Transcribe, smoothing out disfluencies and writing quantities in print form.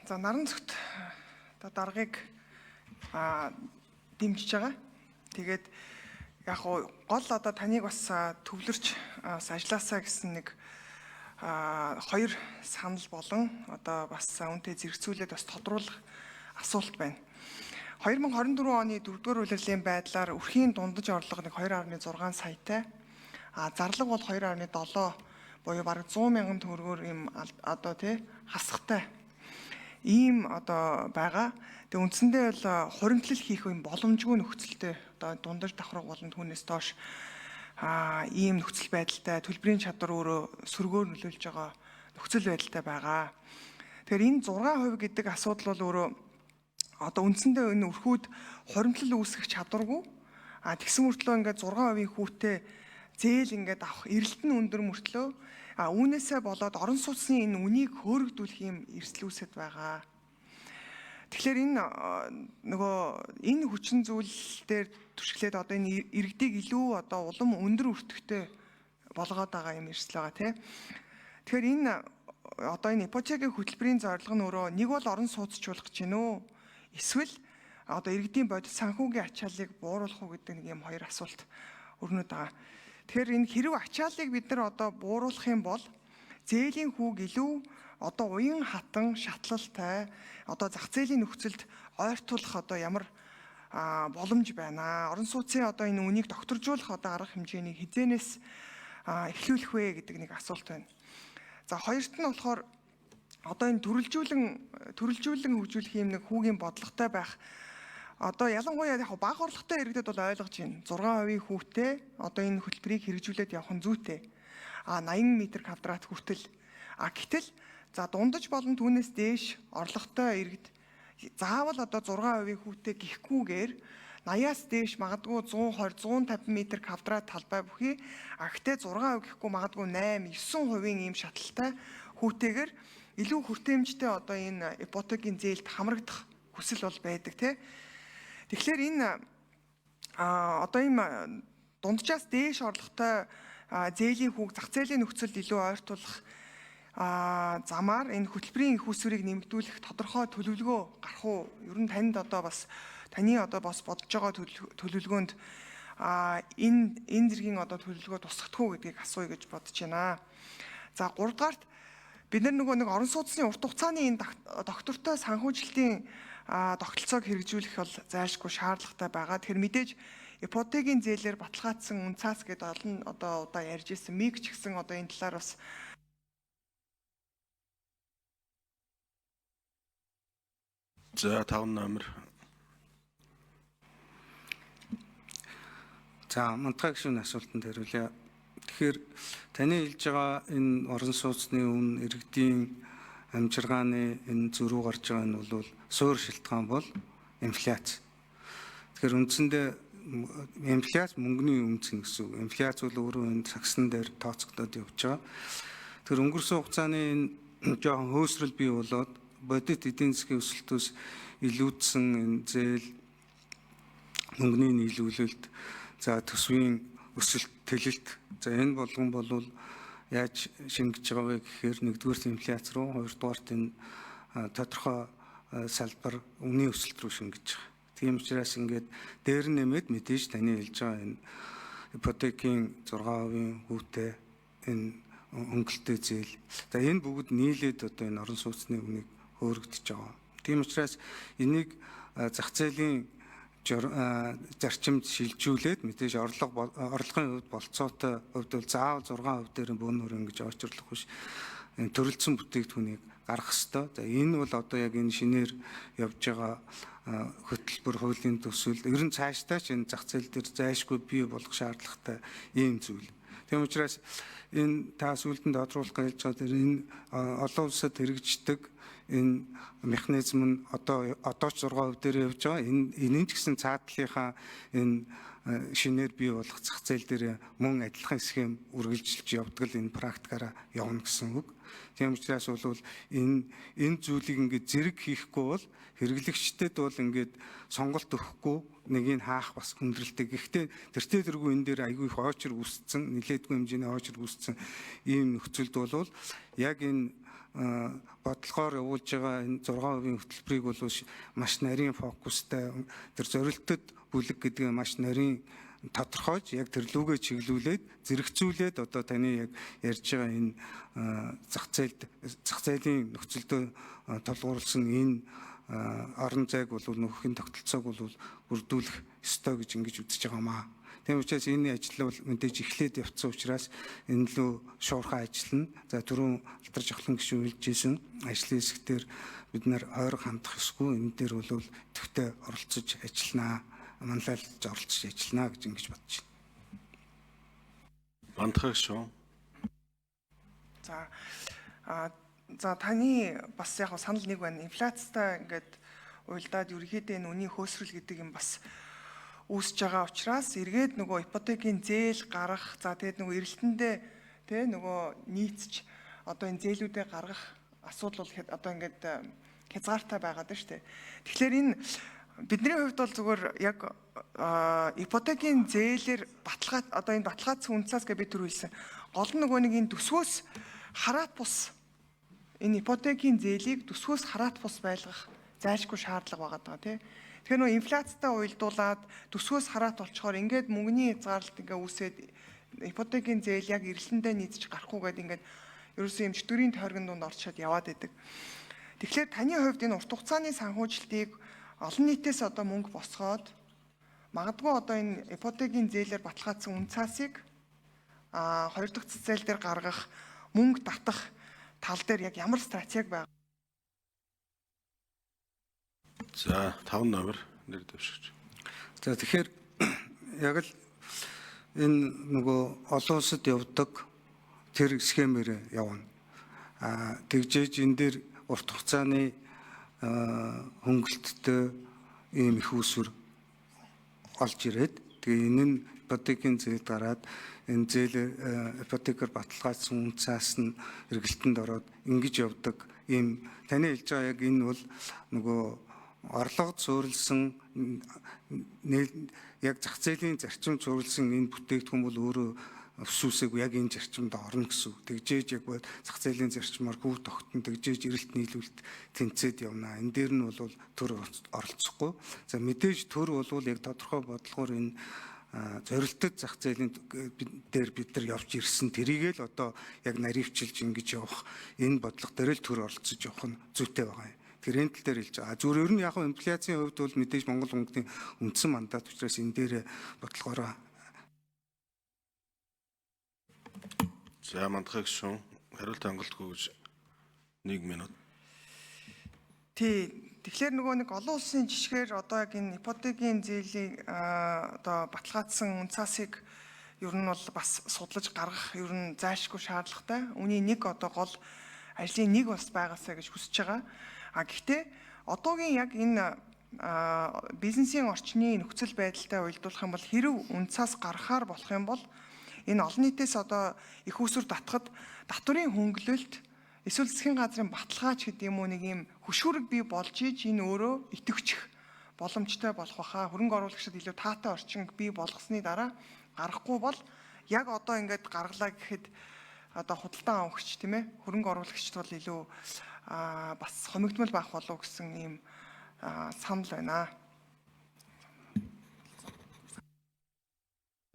За наран зүгт даргаыг дэмжиж байгаа. Тэгээд яг гол одоо таныг бас төвлөрч ажилласаа гэсэн нэг хоёр санал болон одоо бас үнтэй зэрэгцүүлээд бас тодруулах асуулт байна. 2024 оны 4-р улирлын байдлаар өрхийн дундаж орлого нэг 2.6 саятай, зарлага бол 2.7 буюу бараг 100 мянган төгрөгөөр ийм одоо хасахтай ийм одоо байгаа. Тэгээ үндсэндээ бол хуримтлал хийх юм боломжгүй нөхцөлтэй одоо дундаж давхраг болон түүнээс доош ийм нөхцөл байдалтай төлбөрийн чадвар өөрөө сөргөөр нөлөөлж байгаа нөхцөл байдалтай байгаа. Тэгэхээр энэ 6% гэдэг асуудал бол өөрөө одоо үндсэндээ энэ өрхүүд хуримтлал үүсгэх чадваргүй. Тэгсэн мөртлөө ингээд 6% хүүтэй зээл ингээд авах эрэлт нь өндөр мөртлөө үүнээсээ болоод орон сууцны энэ үнийг хөөрөгдүүлэх юм эрсдэл үүсэт байгаа. Тэгэхээр энэ хүчин зүйл дээр түшиглээд одоо энэ иргэдийг илүү одоо улам өндөр өртөгтэй болгоод байгаа юм эрсдэл байгаа тийм. Тэгэхээр энэ одоо энэ ипотекийн хөтөлбөрийн зорилго нь өөрөө нэг бол орон сууцчлуулах гэж байна уу? Эсвэл одоо иргэдийн бодит санхүүгийн ачааллыг бууруулах уу гэдэг нэг юм хоёр асуулт өрнөд байгаа. Тэгэхээр энэ хэрэг ачааллыг бид нар одоо бууруулах юм бол зээлийн хүүг илүү одоо уян хатан шатлалтай одоо зах зээлийн нөхцөлд ойртуулах одоо ямар боломж байна. Орон сууцын одоо энэ үнийг докторжуулах одоо арга хэмжээнийг хизээнээс эхлүүлэх вэ гэдэг нэг асуулт байна. За хоёрт нь болохоор одоо энэ төрөлжүүлэн хөгжүүлэх юм нэг хүүгийн бодлоготой байх. Одоо ялангуяа яг бага орлоготой иргэдэд бол ойлгож байна. 6% хүүтэй одоо энэ хөтөлбөрийг хэрэгжүүлээд явах нь зүйтэй. 80 м2 хүртэл. Гэтэл за дундаж болон түүнээс дээш орлоготой иргэд заавал одоо 6% хүүтэй гихгүйгээр 80-аас дээш магадгүй 120 150 м2 талбай бүхий. Гэхдээ 6% гэхгүй магадгүй 8-9% ийм шаталтай хүүтэйгээр илүү хүртээмжтэй одоо энэ ипотекийн зээлд хамрагдах хүсэл бол байдаг тийм. Тэгэхээр энэ одоо ийм дунджаас дээш орлоготой зээлийн хүүг зах зээлийн нөхцөлд илүү ойртуулах замаар энэ хөтөлбөрийн их усврыг нэмэгдүүлэх тодорхой төлөвлөгөө гарах уу? Ер нь танд одоо бас таны одоо бас бодож байгаа төлөвлөгөөнд энэ зэргийн одоо төлөвлөгөө тусахдаггүй гэдгийг асууя гэж бодож байна. За 3 дугаарт бид нар нэг орон сууцны урт хугацааны энэ доктортой санхүүжилтийн тогтолцоог хэрэгжүүлэх бол зайлшгүй шаардлагатай байгаа. Тэгэхээр мэдээж ипотекийн зээлээр баталгаажсан үнцаас гэдэг олон одоо удаа ярьж ирсэн МИГ ч гэсэн одоо энэ талаар бас за 5 номер. За Мунтгай гишүүний асуултанд хариулъя. Тэгэхээр таны хэлж байгаа энэ орон сууцны үн иргэдийн амжиргааны энэ зөрүү гарч байгаа нь бол суур шилтгаан бол инфляц. Тэгэхээр үндсэндээ инфляц мөнгөний үнцэн гэсэн үг. Инфляц бол өөрөө энэ сагсан дээр тооцогдоод явж байгаа. Тэгэхээр өнгөрсөн хугацааны энэ жоохон хөөсрөл бий болоод бодит эдийн засгийн өсөлтөөс илүүдсэн энэ зээл мөнгөний нийлүүлэлт за төсвийн өсөлт тэлэлт за энэ болгон бол яаж шингэж байгаа вэ гэхээр нэгдүгээр инфляц руу, хоёрдугаарт энэ тодорхой салбар үнийн өсөлт рүү шингэж байгаа. Тийм учраас ингээд дээр нэмээд мэдээж таны хэлж байгаа энэ ипотекийн 6% хүүтэй энэ өнгөлтэй зээл. За энэ бүгд нийлээд одоо энэ орон сууцны үнийг хөөрөгдөж байгаа. Тийм учраас энийг зах зээлийн зарчимд шилжүүлээд мэдээж орлогын хувьд болцоотой хувьд бол заавал 6% дээр бөөнөр ингэж ойчрлох биш. Төрөлцсөн бүтээгдэхүүнийг гаргах ёстой. За энэ бол одоо яг энэ шинээр явж байгаа хөтөлбөр хуулийн төсөл ер нь цаашдаа ч энэ зах зээл дээр зайлшгүй бий болох шаардлагатай ийм зүйл. Тийм учраас энэ та сүүлдэн тодруулах гэж байгаа тэр энэ олон улсад хэрэгждэг энэ механизм нь одоо ч 6% дээр явж байгаа. Энэ ч гэсэн цаатлынхаа энэ шинээр бий болох зах зээл дээр мөн адилхан схем үргэлжилж явдаг л энэ практикаараа явна гэсэн үг. Тийм учраас бол энэ зүйлийг ингээд зэрэг хийхгүй бол хэрэглэгчдэд бол ингээд сонголт өгөхгүй нэгийг хаах бас хүндрэлтэй. Гэхдээ тэртээ тэргүй энэ дээр айгүй их ойчир үүссэн, нилээдгүй хэмжээний ойчир үүссэн ийм нөхцөлд бол яг энэ бодлогоор явуулж байгаа энэ 6% хөтөлбөрийг бол маш нарийн фокустай тэр зорилтод бүлэг гэдэг нь маш нарийн тодорхойж яг тэр лүүгээ чиглүүлээд зэрэгцүүлээд одоо таны яг ярьж байгаа энэ зах зээлийн нөхцөлдөө толгуурласан энэ орон зайг бол нөхөхийн тогтолцоог бол бүрдүүлэх ёстой гэж ингэж үзэж байгаамаа. Тийм учраас энэ ажил бол мэдээж эхлээд явцсан учраас энэ лөө шуурхай ажиллана. За түрүүн алдарч ахлан гишүүлжсэн ажлын хэсгээр бид нар ойр хандах ёсгүй энэ дээр бол төвтэй оролцож ажилланаа. Манлайлж оролцож ажиллана гэж ингэж бодож байна. Мандахаг шүү. За таны бас яг санал нэг байна. Инфляцтай ингээд уйлдаад ерөнхийдөө энэ үнийн хөөсрөл гэдэг юм бас үүсэж байгаа учраас эргээд нөгөө ипотекийн зээл гаргах, за тэгээд нөгөө эрэлтэндээ тий нөгөө нийцж одоо энэ зээлүүдээ гаргах асуудал бол одоо ингээд хязгаартай байгаад байна шүү дээ. Тэгэхээр энэ бидний хувьд бол зүгээр яг ипотекийн зээлэр баталгаа одоо энэ баталгаажсан үнцаас гэж бид түр хэлсэн. Гол нь нөгөө нэг энэ төсвөөс хараат бус энэ ипотекийн зээлийг төсвөөс хараат бус байлгах зайлшгүй шаардлага байгаа тий. Тэгэхээр нөгөө инфляцтай уялдуулаад төсвөөс хараат болчоор ингээд мөнгөний хязгаарлалт ингээ үүсээд ипотекийн зээл яг эрэлтэндээ нийцж гарахгүй гэдэг ингээд ерөөсөө юм чөтгөрийн тойргон донд орчоод яваад идэг. Тэгэхээр таны хувьд энэ урт хугацааны санхүүжилтийг олон нийтээс одоо мөнгө босгоод магадгүй одоо энэ ипотекийн зээлээр баталгаажсан үн цаасыг хоёр дахь цэцэл дээр гаргах, мөнгө татах тал дээр яг ямар стратеги байна? За 5 номер нэр дэвшиж. За тэгэхээр яг л энэ нөгөө олон улсад явдаг тэр схемээр явна. Тэгжээж энэ дээр урт хугацааны хөнгөлөлттэй ийм их усүр олж ирээд тэгээ энэ нь ипотекийн зээл гараад энэ зээл ипотекээр баталгаажсан үн цаас нь эргэлтэнд ороод ингэж явдаг ийм таны хэлж байгаа яг энэ бол нөгөө орлого зөөрлсөн яг зах зээлийн зарчим зөөрлсөн энэ бүтээгдэхүүн бол өөрөө өсвөөсөйг яг энэ зарчимд орно гэсэн. Тэгжээж яг бол зах зээлийн зарчмаар хөв тогтно тэгжээж эрэлт нийлүүлэлт тэнцээд явна. Энэ дээр нь бол төр оролцохгүй. За мэдээж төр бол яг тодорхой бодлогоор энэ зорилттой зах зээлийн дээр бид нар явж ирсэн. Тэрийг л одоо яг наривчилж ингэж явах энэ бодлого дээр л төр оролцож явах нь зүйтэй байгаа юм. Тэр энэ тал дээр хэлж байгаа. Зүгээр ер нь яг инфляцийн хувьд бол мэдээж Монгол банкны үндсэн мандат учраас энэ дээр бодлогоороо За мандахаг шүү. Хариулт хангалтгүй гэж 1 минут. Тэгэхээр нөгөө нэг олон улсын жишгээр одоо яг энэ ипотекийн зээлийн одоо баталгаажсан үн цаасыг ер нь бол бас судлаж гаргах ер нь зайлшгүй шаардлагатай. Үүний нэг одоо гол ажлын нэг бас байгаасаа гэж хүсэж байгаа. Гэхдээ одоогийн яг энэ бизнесийн орчны нөхцөл байдалтай уялдуулах юм бол хэрв үн цаас гаргахаар болох юм бол энэ олон нийтээс одоо их усүр татхад татврын хөнгөлөлт эсвэл засгийн газрын баталгаач гэдэг юм уу нэг юм хөшүүрэг бий болж иж энэ өөрөө идэвхжих боломжтой болох баха. Хөрөнгө оруулагчид илүү таатай орчин бий болгосны дараа гарахгүй бол яг одоо ингээд гаргалаа гэхэд одоо худалдан авахч тийм ээ хөрөнгө оруулагчд бол илүү бас хомигдмал байх болов гэсэн ийм санал байна.